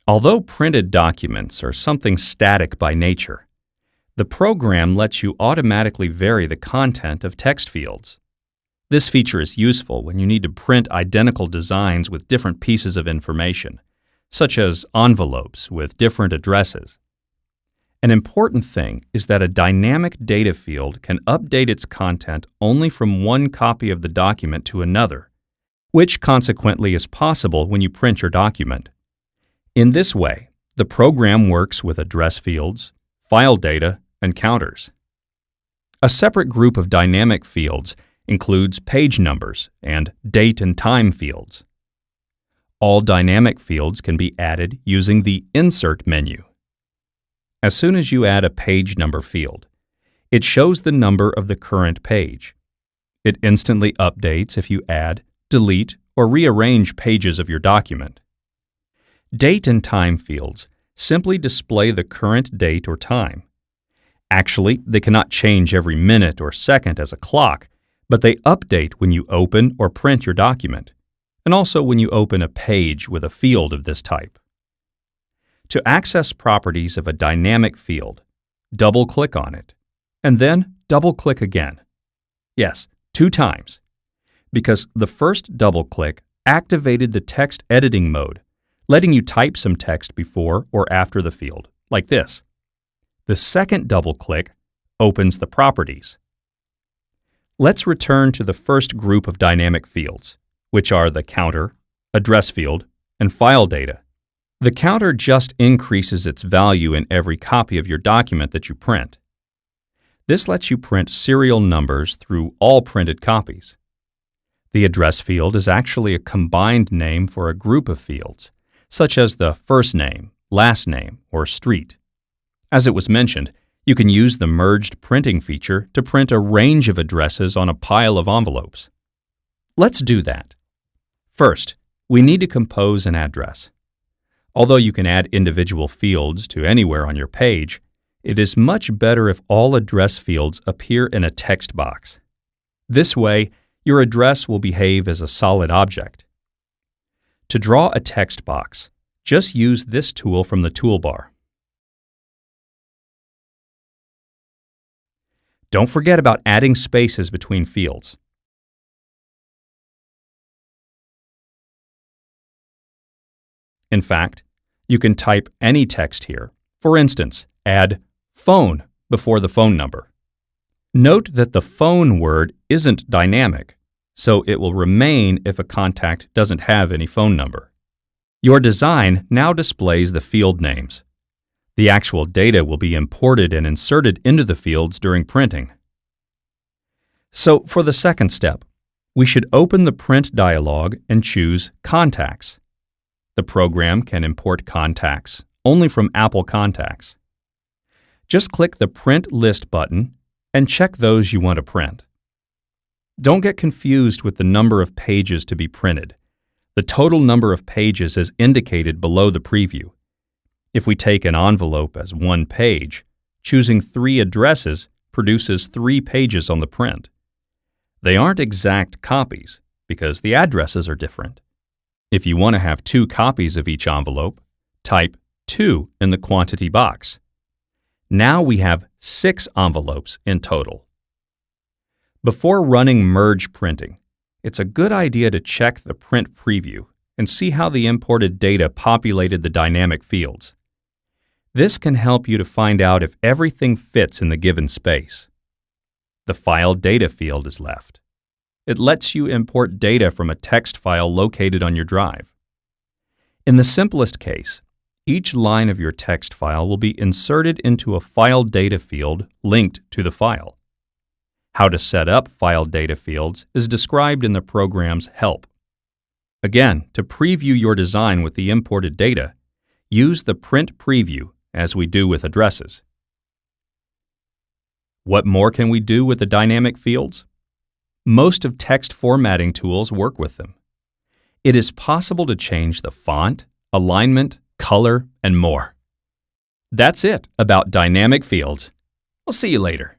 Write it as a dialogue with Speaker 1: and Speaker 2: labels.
Speaker 1: Although printed documents are something static by nature, the program lets you automatically vary the content of text fields. This feature is useful when you need to print identical designs with different pieces of information, such as envelopes with different addresses. An important thing is that a dynamic data field can update its content only from one copy of the document to another, which consequently is possible when you print your document. In this way, the program works with address fields, file data, and counters. A separate group of dynamic fields includes page numbers and date and time fields. All dynamic fields can be added using the Insert menu. As soon as you add a page number field, it shows the number of the current page. It instantly updates if you add, delete, or rearrange pages of your document. Date and time fields simply display the current date or time. Actually, they cannot change every minute or second as a clock, but they update when you open or print your document, and also when you open a page with a field of this type. To access properties of a dynamic field, double-click on it, and then double-click again. Yes, 2 times, because the first double-click activated the text editing mode, letting you type some text before or after the field, like this. The second double-click opens the properties. Let's return to the first group of dynamic fields, which are the counter, address field, and file data. The counter just increases its value in every copy of your document that you print. This lets you print serial numbers through all printed copies. The address field is actually a combined name for a group of fields, such as the first name, last name, or street. As it was mentioned, you can use the merged printing feature to print a range of addresses on a pile of envelopes. Let's do that. First, we need to compose an address. Although you can add individual fields to anywhere on your page, it is much better if all address fields appear in a text box. This way, your address will behave as a solid object. To draw a text box, just use this tool from the toolbar. Don't forget about adding spaces between fields. In fact, you can type any text here. For instance, add phone before the phone number. Note that the phone word isn't dynamic, so it will remain if a contact doesn't have any phone number. Your design now displays the field names. The actual data will be imported and inserted into the fields during printing. So for the second step, we should open the Print dialog and choose Contacts. The program can import contacts only from Apple Contacts. Just click the Print List button and check those you want to print. Don't get confused with the number of pages to be printed. The total number of pages is indicated below the preview. If we take an envelope as 1 page, choosing 3 addresses produces 3 pages on the print. They aren't exact copies because the addresses are different. If you want to have 2 copies of each envelope, type 2 in the quantity box. Now we have 6 envelopes in total. Before running merge printing, it's a good idea to check the print preview and see how the imported data populated the dynamic fields. This can help you to find out if everything fits in the given space. The file data field is left. It lets you import data from a text file located on your drive. In the simplest case, each line of your text file will be inserted into a file data field linked to the file. How to set up file data fields is described in the program's help. Again, to preview your design with the imported data, use the Print Preview as we do with addresses. What more can we do with the dynamic fields? Most of text formatting tools work with them. It is possible to change the font, alignment, color, and more. That's it about dynamic fields. I'll see you later.